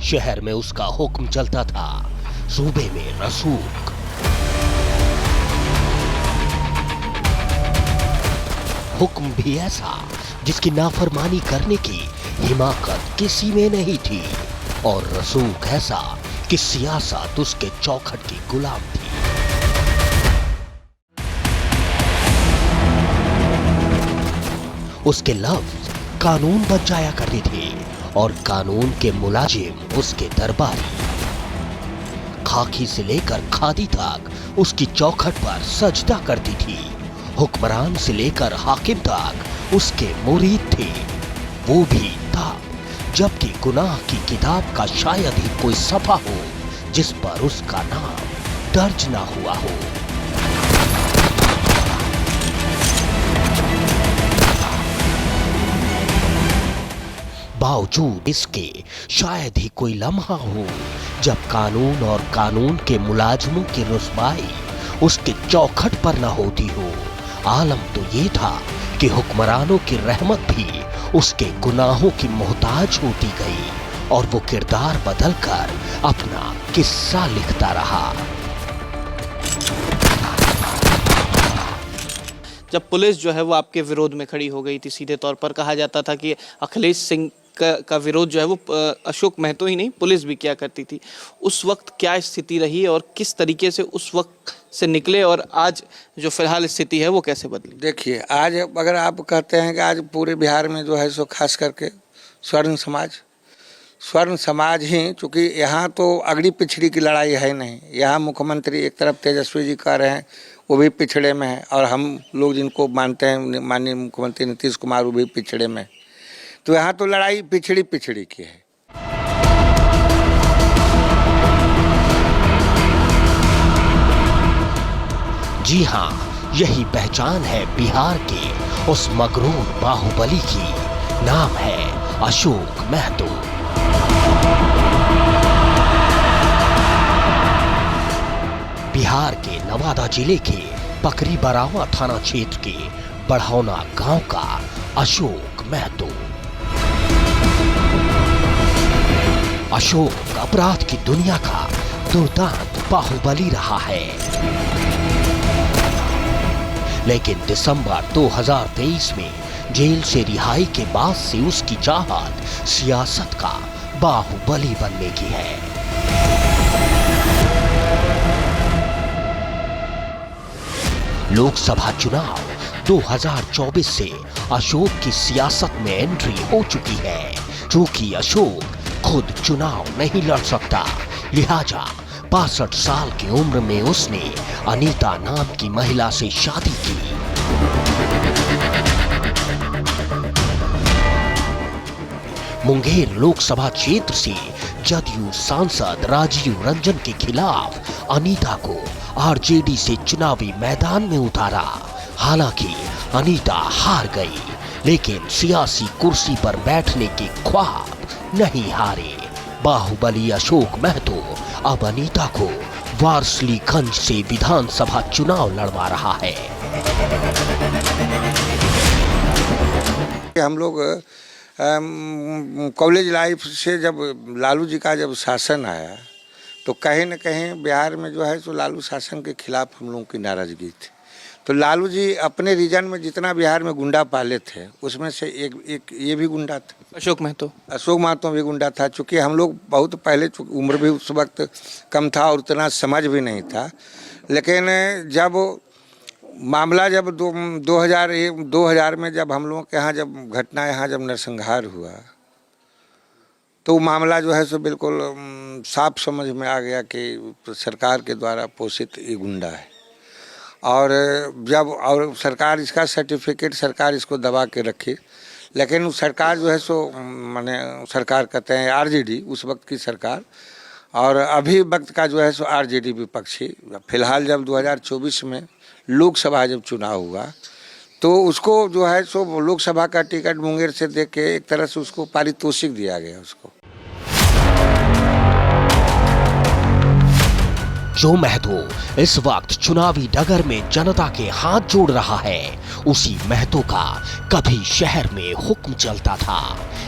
शहर में उसका हुक्म चलता था, सूबे में रसूख। हुक्म भी ऐसा जिसकी नाफरमानी करने की हिमाकत किसी में नहीं थी, और रसूख ऐसा कि सियासत उसके चौखट की गुलाम थी। उसके लफ्ज कानून बन जाया करते थे और कानून के मुलाजिम उसके दरबारी। खाकी से लेकर खादी तक उसकी चौखट पर सजदा करती थी। हुक्मरान से लेकर हाकिम तक उसके मुरीद थे, वो भी तब जबकि गुनाह की किताब का शायद ही कोई सफा हो जिस पर उसका नाम दर्ज ना हुआ हो। बावजूद इसके शायद ही कोई लम्हा हो जब कानून और कानून के मुलाजमों की रुस्वाई उसके चौखट पर न होती हो। आलम तो ये था कि हुक्मरानों की रहमत भी उसके गुनाहों की मोहताज होती गई और वो किरदार बदलकर अपना किस्सा लिखता रहा। जब पुलिस जो है वो आपके विरोध में खड़ी हो गई थी, सीधे तौर पर कहा जाता था कि अखिलेश सिंह का विरोध जो है वो अशोक महतो ही नहीं पुलिस भी किया करती थी, उस वक्त क्या स्थिति रही और किस तरीके से उस वक्त से निकले और आज जो फिलहाल स्थिति है वो कैसे बदली? देखिए, आज अगर आप कहते हैं कि आज पूरे बिहार में जो है सो खास करके स्वर्ण समाज ही, चूँकि यहाँ तो अगड़ी पिछड़ी की लड़ाई है नहीं। यहाँ मुख्यमंत्री एक तरफ तेजस्वी जी कह रहे हैं वो भी पिछड़े में है, और हम लोग जिनको मानते हैं माननीय मुख्यमंत्री नीतीश कुमार वो भी पिछड़े में। तो यहाँ तो लड़ाई पिछड़ी की है। जी हाँ, यही पहचान है बिहार के उस मगरूर बाहुबली की। नाम है अशोक महतो। बिहार के नवादा जिले के पकरी बरावा थाना क्षेत्र के बढ़ौना गांव का अशोक महतो। अशोक अपराध की दुनिया का दुर्दांत बाहुबली रहा है, लेकिन दिसंबर 2023 में जेल से रिहाई के बाद से उसकी चाहत सियासत का बाहुबली बनने की है। लोकसभा चुनाव 2024 से अशोक की सियासत में एंट्री हो चुकी है। क्योंकि अशोक खुद चुनाव नहीं लड़ सकता, लिहाजा 62 साल की उम्र में उसने अनीता नाम की महिला से शादी की। मुंगेर लोकसभा क्षेत्र से जदयू सांसद राजीव रंजन के खिलाफ अनीता को आरजेडी से चुनावी मैदान में उतारा। हालांकि अनीता हार गई, लेकिन सियासी कुर्सी पर बैठने के ख्वाब नहीं हारे। बाहुबली अशोक महतो अब अनीता को वारसलीगंज से विधानसभा चुनाव लड़वा रहा है। हम लोग कॉलेज लाइफ से जब लालू जी का जब शासन आया तो कहीं न कहीं बिहार में जो है सो लालू शासन के खिलाफ हम लोगों की नाराजगी थी। तो लालू जी अपने रीजन में जितना बिहार में गुंडा पाले थे उसमें से एक ये भी गुंडा था, अशोक महतो भी गुंडा था। चूँकि हम लोग बहुत पहले, उम्र भी उस वक्त कम था और उतना समझ भी नहीं था, लेकिन जब मामला जब 2000 में जब हम लोगों के यहाँ जब घटना यहाँ जब नरसंहार हुआ तो मामला जो है सो बिल्कुल साफ समझ में आ गया कि सरकार के द्वारा पोषित ये गुंडा है। और सरकार इसका सर्टिफिकेट सरकार इसको दबा के रखी, लेकिन सरकार जो है सो माने सरकार कहते हैं आरजेडी, उस वक्त की सरकार, और अभी वक्त का जो है सो आरजेडी विपक्षी। फिलहाल जब 2024 में लोकसभा जब चुनाव हुआ तो उसको जो है सो लोकसभा का टिकट मुंगेर से दे के एक तरह से उसको पारितोषिक दिया गया उसको। जो महतो इस वक्त चुनावी डगर में जनता के हाथ जोड़ रहा है, उसी महतो का कभी शहर में हुक्म चलता था।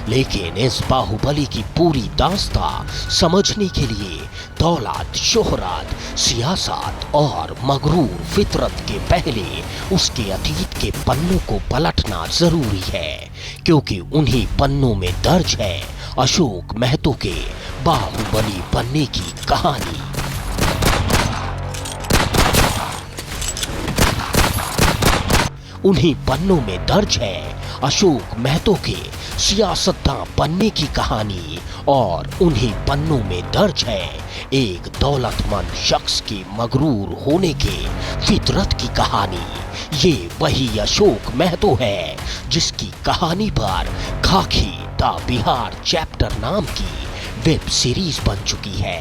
लेकिन इस बाहुबली की पूरी दास्ता समझने के लिए दौलत, शोहरत, सियासत और मगरूर फितरत के पहले उसके अतीत के पन्नों को पलटना जरूरी है, क्योंकि उन्हीं पन्नों में दर्ज है अशोक महतो के बाहुबली बनने की कहानी। उन्हीं पन्नों में दर्ज है अशोक महतो के सियासतदां बनने की कहानी, और उन्हीं पन्नों में दर्ज है एक दौलतमंद शख्स के मगरूर होने के फितरत की कहानी। ये वही अशोक महतो है जिसकी कहानी पर खाकी द बिहार चैप्टर नाम की वेब सीरीज बन चुकी है।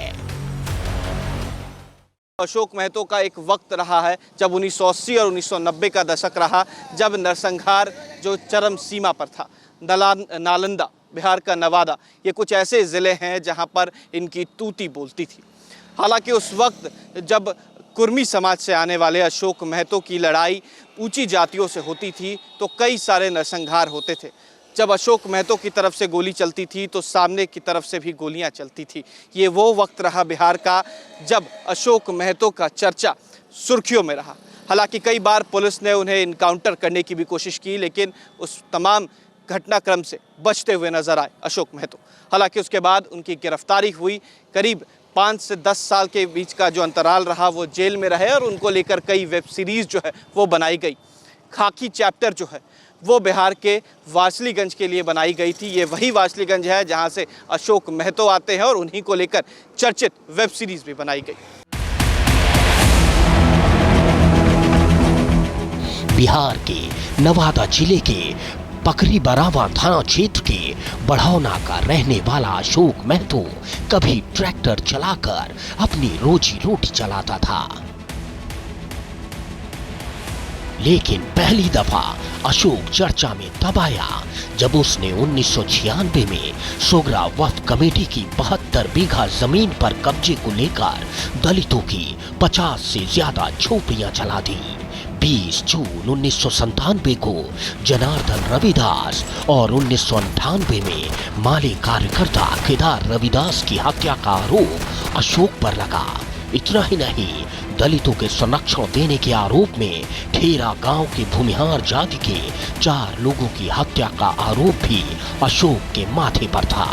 अशोक महतो का एक वक्त रहा है जब 1980 और 1990 का दशक रहा, जब नरसंहार जो चरम सीमा पर था। नालंदा, बिहार का नवादा, ये कुछ ऐसे ज़िले हैं जहां पर इनकी तूती बोलती थी। हालांकि उस वक्त जब कुर्मी समाज से आने वाले अशोक महतो की लड़ाई ऊंची जातियों से होती थी तो कई सारे नरसंहार होते थे। जब अशोक महतो की तरफ से गोली चलती थी तो सामने की तरफ से भी गोलियां चलती थी। ये वो वक्त रहा बिहार का जब अशोक महतो का चर्चा सुर्खियों में रहा। हालांकि कई बार पुलिस ने उन्हें इनकाउंटर करने की भी कोशिश की, लेकिन उस तमाम घटनाक्रम से बचते हुए नजर आए अशोक महतो। हालांकि उसके बाद उनकी गिरफ्तारी हुई। करीब 5 से 10 साल के बीच का जो अंतराल रहा वो जेल में रहे और उनको लेकर कई वेब सीरीज जो है वो बनाई गई। खाकी चैप्टर जो है वो बिहार के वासलीगंज के लिए बनाई गई थी। ये वही वासलीगंज है जहां से अशोक महतो आते हैं और उन्हीं को लेकर चर्चित वेब सीरीज भी बनाई गई। बिहार के नवादा जिले के पकरी बरावा थाना क्षेत्र के बढ़ौना का रहने वाला अशोक महतो कभी ट्रैक्टर चलाकर अपनी रोजी रोटी चलाता था, लेकिन पहली दफा अशोक चर्चा में तब आया जब उसने 1996 में सोगरा वक्फ कमेटी की 72 बीघा जमीन पर कब्जे को लेकर दलितों की 50 से ज्यादा झोपड़ियां जला दी। 20 जून 1997 को जनार्दन रविदास और 1998 में माले कार्यकर्ता केदार रविदास की हत्या का आरोप अशोक पर लगा। इतना ही नहीं, दलितों के संरक्षण देने के आरोप में ठेरा गांव के भूमिहार जाति के 4 लोगों की हत्या का आरोप भी अशोक के माथे पर था।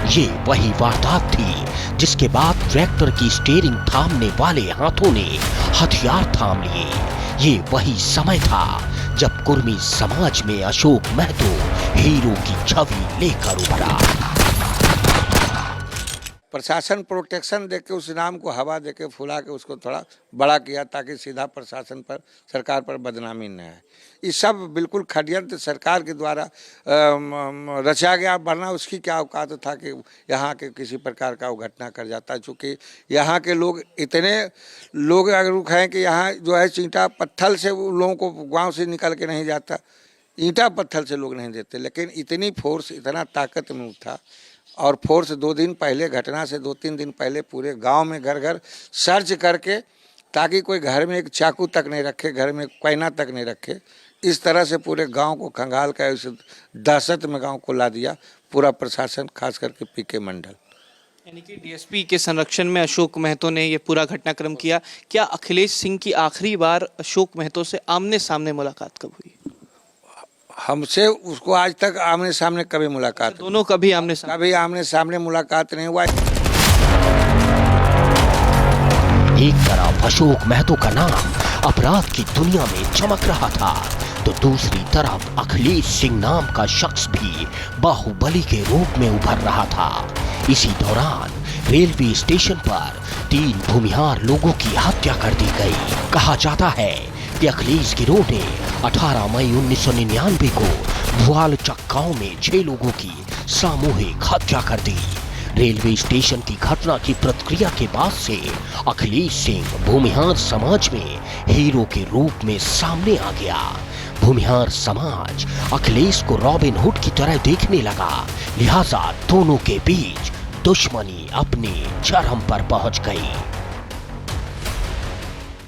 ये वही वारदात थी जिसके बाद ट्रैक्टर की स्टीयरिंग थामने वाले हाथों ने हथियार थाम लिए। ये वही समय था जब कुर्मी समाज में अशोक महतो हीरो की छवि लेकर उभरा। प्रशासन प्रोटेक्शन देके उस नाम को हवा देके फुला के उसको थोड़ा बड़ा किया ताकि सीधा प्रशासन पर, सरकार पर बदनामी न आए। ये सब बिल्कुल षड्यंत्र सरकार के द्वारा रचा गया, वरना उसकी क्या औकात था कि यहाँ के किसी प्रकार का वो घटना कर जाता। चूँकि यहाँ के लोग इतने लोग जागरूक हैं कि यहाँ जो है ईंटा पत्थर से लोगों को गाँव से निकल के नहीं जाता, ईंटा पत्थर से लोग नहीं देते। लेकिन इतनी फोर्स, इतना ताकत में था, और फोर्स 2 दिन पहले, घटना से 2-3 दिन पहले पूरे गांव में घर घर सर्च करके, ताकि कोई घर में एक चाकू तक नहीं रखे, घर में कोयना तक नहीं रखे। इस तरह से पूरे गांव को खंगाल कर उस दहशत में गांव को ला दिया पूरा प्रशासन, खास करके पीके मंडल। यानी कि डीएसपी के संरक्षण में अशोक महतो ने ये पूरा घटनाक्रम किया। क्या अखिलेश सिंह की आखिरी बार अशोक महतो से आमने सामने मुलाकात कब हुई? हमसे उसको आज तक आमने सामने कभी मुलाकात, दोनों कभी आमने सामने मुलाकात नहीं हुआ। एक तरफ अशोक महतो का नाम अपराध की दुनिया में चमक रहा था, तो दूसरी तरफ अखिलेश सिंह नाम का शख्स भी बाहुबली के रूप में उभर रहा था। इसी दौरान रेलवे स्टेशन पर 3 भूमिहार लोगों की हत्या कर दी गई। कहा जाता है कि अखिलेश गिरोह ने 18 मई 1999 को भुआलचक गांव में 6 लोगों की सामूहिक हत्या कर दी। रेलवे स्टेशन की घटना की प्रतिक्रिया के बाद से अखिलेश सिंह भूमिहार समाज में हीरो के रूप में सामने आ गया। भूमिहार समाज अखिलेश को रॉबिन हुड की तरह देखने लगा, लिहाजा दोनों के बीच दुश्मनी अपनी चरम पर पहुंच गई।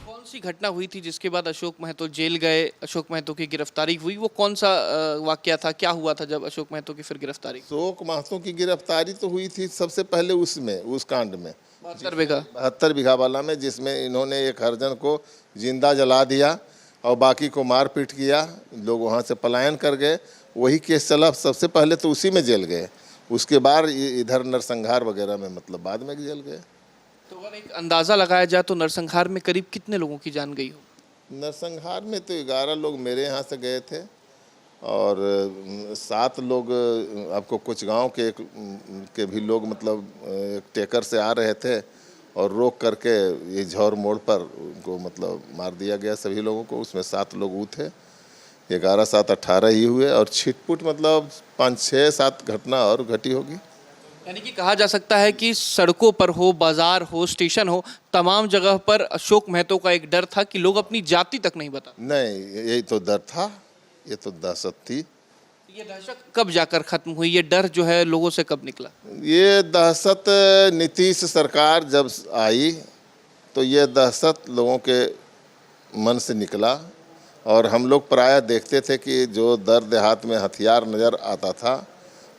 कौन सी घटना हुई थी जिसके बाद अशोक महतो जेल गए, अशोक महतो की गिरफ्तारी हुई? वो कौन सा वाकया था, क्या हुआ था जब अशोक महतो की फिर गिरफ्तारी? अशोक महतो की गिरफ्तारी तो हुई थी सबसे पहले उस कांड में 72 बीघा वाला में, जिसमें इन्होंने एक हरिजन को जिंदा जला दिया और बाकी को मारपीट किया, लोग वहाँ से पलायन कर गए। वही केस चला, सबसे पहले तो उसी में जेल गए, उसके बाद इधर नरसंहार वगैरह में मतलब बाद में जेल गए। तो अगर एक अंदाजा लगाया जाए तो नरसंहार में करीब कितने लोगों की जान गई हो? नरसंहार में तो 11 लोग मेरे यहाँ से गए थे और 7 लोग आपको कुछ गांव के भी लोग मतलब एक टेकर से आ रहे थे और रोक करके ये झौर मोड़ पर उनको मतलब मार दिया गया सभी लोगों को। उसमें 7 लोग वो थे, 11 7 18 ही हुए और छिटपुट मतलब 5 6 7 घटना और घटी होगी। यानी कि कहा जा सकता है कि सड़कों पर हो, बाजार हो, स्टेशन हो, तमाम जगह पर अशोक महतो का एक डर था कि लोग अपनी जाति तक नहीं बता। नहीं, यही तो डर था, ये तो दहशत थी। ये दहशत कब जाकर खत्म हुई? ये डर जो है लोगों से कब निकला? ये दहशत नीतीश सरकार जब आई तो ये दहशत लोगों के मन से निकला और हम लोग प्रायः देखते थे कि जो दर देहात में हथियार नज़र आता था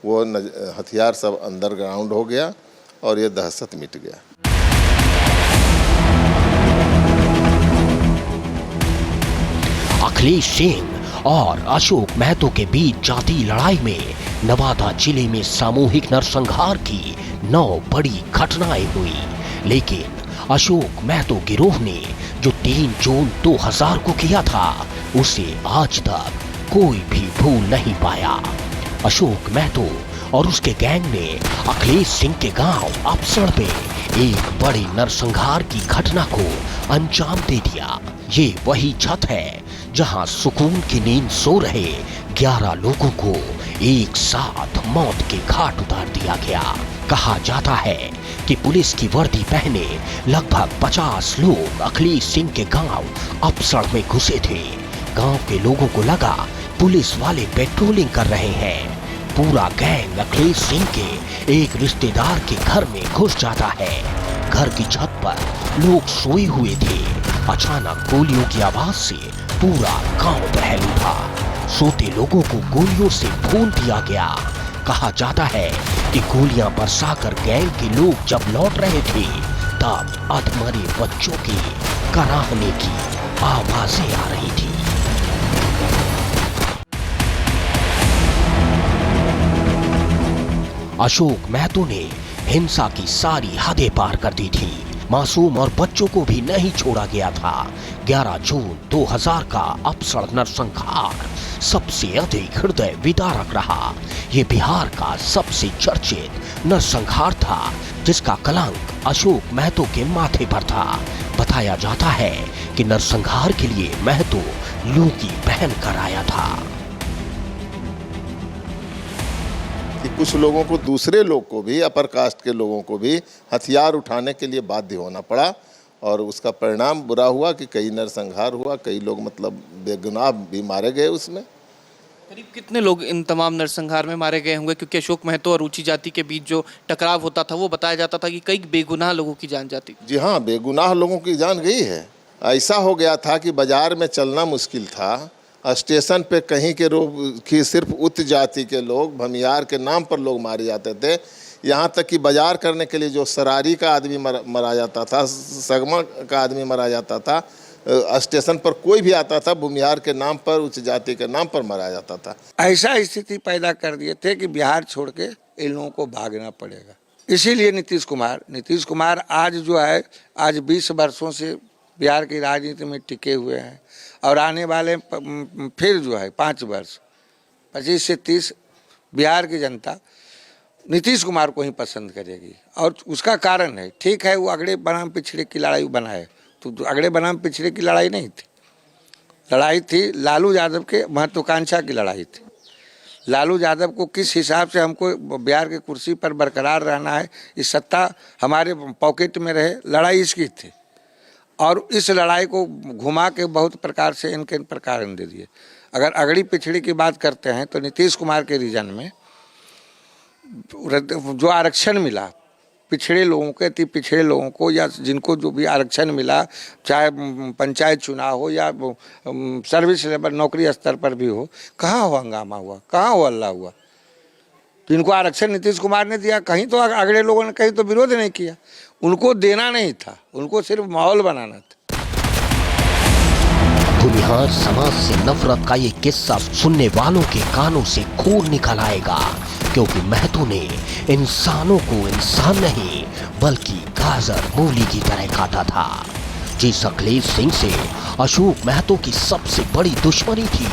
वो हथियार सब अंडरग्राउंड हो गया और ये दहशत मिट गया। अखिलेश सिंह और अशोक महतो के बीच जाति लड़ाई में नवादा जिले में सामूहिक नरसंहार की 9 बड़ी घटनाएं हुई, लेकिन अशोक महतो गिरोह ने जो 3 जून 2000 को किया था उसे आज तक कोई भी भूल नहीं पाया। अशोक महतो और उसके गैंग ने अखिलेश सिंह के गांव अपसड़ में एक बड़ी नरसंहार की घटना को अंजाम दे दिया। ये वही छत है जहां सुकून की नींद सो रहे 11 लोगों को एक साथ मौत के घाट उतार दिया गया। कहा जाता है कि पुलिस की वर्दी पहने लगभग 50 लोग अखिलेश सिंह के गांव अपसड़ में घुसे थे। गांव के लोगों को लगा पुलिस वाले पेट्रोलिंग कर रहे हैं। पूरा गैंग अखिलेश सिंह के एक रिश्तेदार के घर में घुस जाता है। घर की छत पर लोग सोए हुए थे। अचानक गोलियों की आवाज से पूरा गांव दहल उठा। सोते लोगों को गोलियों से भून दिया गया। कहा जाता है कि गोलियां बरसाकर गैंग के लोग जब लौट रहे थे तब अधमरे बच्चों की कराहने की आवाजें आ रही थी। अशोक महतो ने हिंसा की सारी हदें पार कर दी थी। मासूम और बच्चों को भी नहीं छोड़ा गया था। 11 जून 2000 का अपसड़ नरसंहार सबसे अधिक हृदय विदारक रहा। ये बिहार का सबसे चर्चित नरसंहार था जिसका कलंक अशोक महतो के माथे पर था। बताया जाता है कि नरसंहार के लिए महतो लूंगी पहन कर आया था। कि कुछ लोगों को, दूसरे लोग को भी, अपर कास्ट के लोगों को भी हथियार उठाने के लिए बाध्य होना पड़ा और उसका परिणाम बुरा हुआ कि कई नरसंहार हुआ, कई लोग मतलब बेगुनाह भी मारे गए। उसमें करीब कितने लोग इन तमाम नरसंहार में मारे गए होंगे? क्योंकि अशोक महतो और ऊंची जाति के बीच जो टकराव होता था वो बताया जाता था कि कई बेगुनाह लोगों की जान जाती। जी हाँ, बेगुनाह लोगों की जान गई है। ऐसा हो गया था कि बाजार में चलना मुश्किल था। स्टेशन पे कहीं के लोग कि सिर्फ उच्च जाति के लोग, भमियार के नाम पर लोग मारे जाते थे। यहाँ तक कि बाजार करने के लिए जो सरारी का आदमी मरा जाता था, सगमा का आदमी मरा जाता था, स्टेशन पर कोई भी आता था भूमिहार के नाम पर, उच्च जाति के नाम पर मरा जाता था। ऐसा स्थिति पैदा कर दिए थे कि बिहार छोड़ के इन लोगों को भागना पड़ेगा। इसीलिए नीतीश कुमार आज जो है, आज 20 वर्षों से बिहार की राजनीति में टिके हुए हैं और आने वाले फिर जो है 5 वर्ष 25 से 30 बिहार की जनता नीतीश कुमार को ही पसंद करेगी। और उसका कारण है, ठीक है, वो अगड़े बनाम पिछड़े की लड़ाई बनाए, तो अगड़े बनाम पिछड़े की लड़ाई नहीं थी। लड़ाई थी लालू यादव के महत्वाकांक्षा की लड़ाई थी। लालू यादव को किस हिसाब से हमको बिहार की कुर्सी पर बरकरार रहना है, इस सत्ता हमारे पॉकेट में रहे, लड़ाई इसकी थी। और इस लड़ाई को घुमा के बहुत प्रकार से इनके प्रकार दे दिए। अगर अगड़ी पिछड़ी की बात करते हैं तो नीतीश कुमार के रीजन में जो आरक्षण मिला पिछड़े लोगों के अति पिछड़े लोगों को या जिनको जो भी आरक्षण मिला, चाहे पंचायत चुनाव हो या सर्विस लेवल नौकरी स्तर पर भी हो, कहाँ हो हंगामा हुआ, कहाँ हो हल्ला हुआ? जिनको आरक्षण नीतीश कुमार ने दिया, कहीं तो अगले लोगों ने कहीं तो विरोध नहीं किया। उनको देना नहीं था, उनको सिर्फ माहौल बनाना था। भूमिहार समाज से नफरत का ये किस्सा सुनने वालों के कानों से खून निकल आएगा, क्योंकि महतो ने इंसानों को इंसान नहीं बल्कि गाजर मूली की तरह काटा था। जिस अखिलेश सिंह से अशोक महतो की सबसे बड़ी दुश्मनी थी,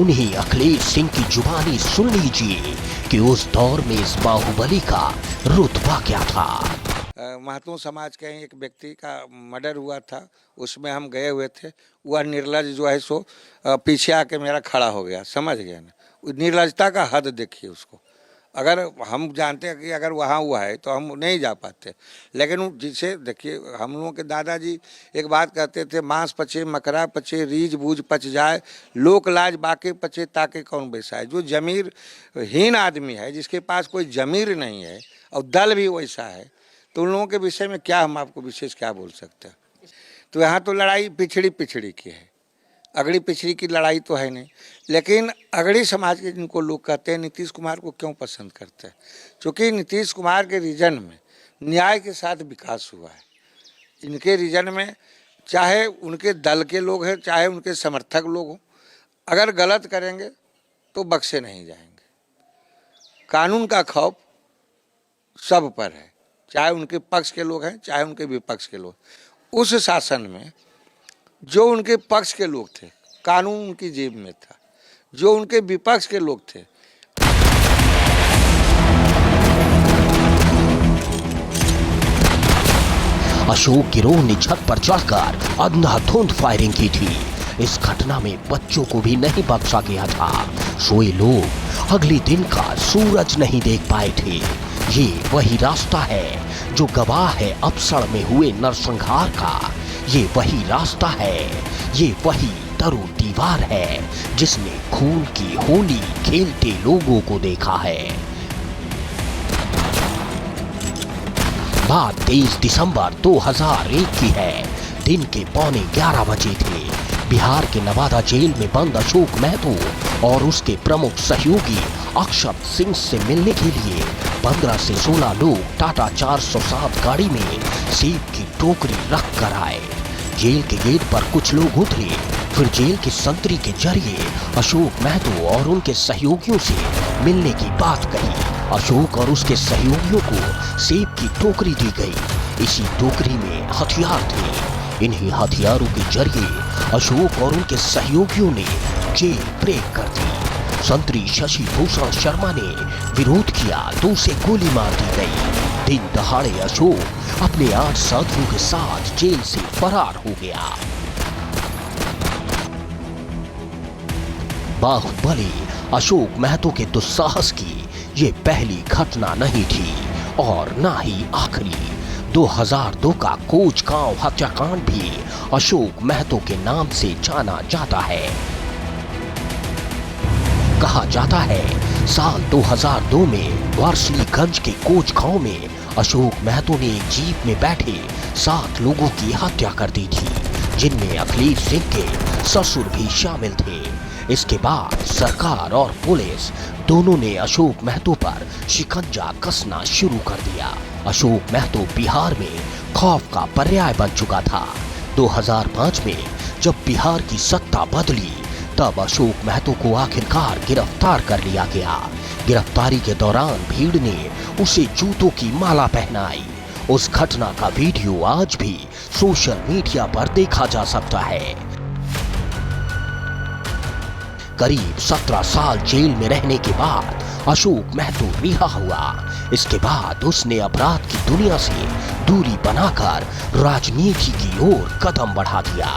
उन्हीं अखिलेश सिंह की जुबानी सुन लीजिए कि उस दौर में इस बाहुबली का रुतबा क्या था। महतो समाज के एक व्यक्ति का मर्डर हुआ था, उसमें हम गए हुए थे। वह निर्लज जो है सो पीछे आके मेरा खड़ा हो गया, समझ गया ना? निर्लजता का हद देखिए उसको। अगर हम जानते हैं कि अगर वहाँ हुआ है तो हम नहीं जा पाते, लेकिन जिसे देखिए, हम लोगों के दादाजी एक बात कहते थे, मांस पचे मकरा पचे रीझ बूझ पच जाए, लोक लाज बाके पचे ताके कौन बैसाए। जो जमीर हीन आदमी है, जिसके पास कोई जमीर नहीं है और दल भी वैसा है, तो उन लोगों के विषय में क्या हम आपको विशेष क्या बोल सकते हैं? तो यहाँ तो लड़ाई पिछड़ी की है, अगड़ी पिछड़ी की लड़ाई तो है नहीं। लेकिन अगड़ी समाज के जिनको लोग कहते हैं नीतीश कुमार को क्यों पसंद करते हैं? क्योंकि नीतीश कुमार के रीजन में न्याय के साथ विकास हुआ है। इनके रीजन में चाहे उनके दल के लोग हैं, चाहे उनके समर्थक लोग हों, अगर गलत करेंगे तो बख्शे नहीं जाएंगे। कानून का खौफ सब पर है, चाहे उनके पक्ष के लोग हैं, चाहे उनके विपक्ष के लोग। उस शासन में जो उनके पक्ष के लोग थे, कानून उनकी जेब में था। जो उनके विपक्ष के लोग थे, अशोक गिरोह ने छत पर चढ़कर अंधाधुंध फायरिंग की थी। इस घटना में बच्चों को भी नहीं बख्शा गया था। सोए लोग अगले दिन का सूरज नहीं देख पाए थे। ये वही रास्ता है जो गवाह है अपसड़ में हुए नरसंहार का। ये वही रास्ता है, ये वही तरू दीवार है जिसने खून की होली खेलते लोगों को देखा है। बात 23 दिसंबर 2001 की है। दिन के 11:15 बजे थे। बिहार के नवादा जेल में बंद अशोक महतो और उसके प्रमुख सहयोगी अक्षत सिंह से मिलने के लिए 15 से 16 लोग टाटा 407 गाड़ी में सेब की टोकरी रख कर आए। जेल के गेट पर कुछ लोग उतरे, फिर जेल की संतरी के जरिए अशोक महतो और उनके सहयोगियों से मिलने की बात कही। अशोक और उसके सहयोगियों को सेब की टोकरी दी गई। इसी टोकरी में हथियार थे। इन्हीं हथियारों के जरिए अशोक और उनके सहयोगियों ने जेल ब्रेक कर दी। संतरी शशि भूषण शर्मा ने विरोध किया तो उसे गोली मार दी गई। दिन दहाड़े अशोक अपने 8 साथियों के साथ जेल से फरार हो गया। बाहुबली अशोक महतो के दुस्साहस की ये पहली घटना नहीं थी और ना ही आखिरी। 2002 का कोच गांव हत्याकांड भी अशोक महतो के नाम से जाना जाता है। कहा जाता है साल 2002 में वारसलीगंज के कोच गांव में अशोक महतो ने एक जीप में बैठे 7 लोगों की हत्या कर दी थी, जिनमें अखिलेश सिंह के ससुर भी शामिल थे। इसके बाद सरकार और पुलिस दोनों ने अशोक महतो पर शिकंजा कसना शुरू कर दिया। अशोक महतो बिहार में खौफ का पर्याय बन चुका था। 2005 में जब बिहार की सत्ता बदली, तब अशोक महतो को आखिरकार गिरफ्तार कर लिया गया। गिरफ्तारी के दौरान भीड़ ने उसे जूतों की माला पहनाई। उस घटना का वीडियो आज भी सोशल मीडिया पर देखा जा सकता है। करीब 17 साल जेल में रहने के बाद अशोक महतो रिहा हुआ। इसके बाद उसने अपराध की दुनिया से दूरी बनाकर राजनीति की ओर कदम बढ़ा दिया।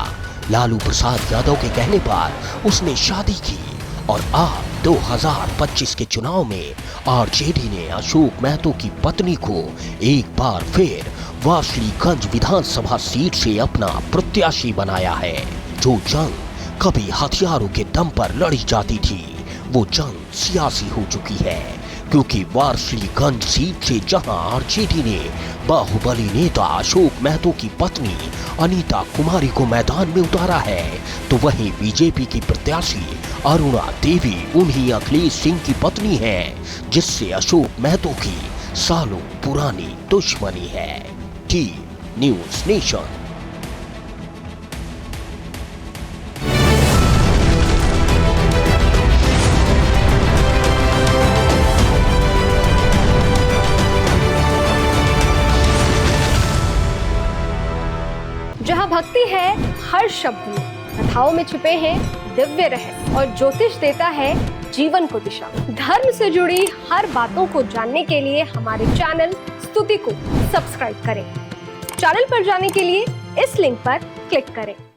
लालू प्रसाद यादव के कहने पर उसने शादी की और अब 2025 के चुनाव में आरजेडी ने अशोक महतो की पत्नी को एक बार फिर वारसलीगंज विधानसभा सीट से अपना प्रत्याशी बनाया है। जो जंग कभी हथियारों के दम पर लड़ी जाती थी, वो जंग सियासी हो चुकी है, क्योंकि वारसिलीगंज सीट से जहां आरजेडी ने बाहुबली नेता अशोक महतो की पत्नी अनीता कुमारी को मैदान में उतारा है, तो वहीं बीजेपी की प्रत्याशी अरुणा देवी उन्हीं अखिलेश सिंह की पत्नी है, जिससे अशोक महतो की सालों पुरानी दुश्मनी है। T news nation. जहां भक्ति है हर शब्द में, कथाओं में छुपे हैं दिव्य रहस्य और ज्योतिष देता है जीवन को दिशा। धर्म से जुड़ी हर बातों को जानने के लिए हमारे चैनल स्तुति को सब्सक्राइब करें। चैनल पर जाने के लिए इस लिंक पर क्लिक करें।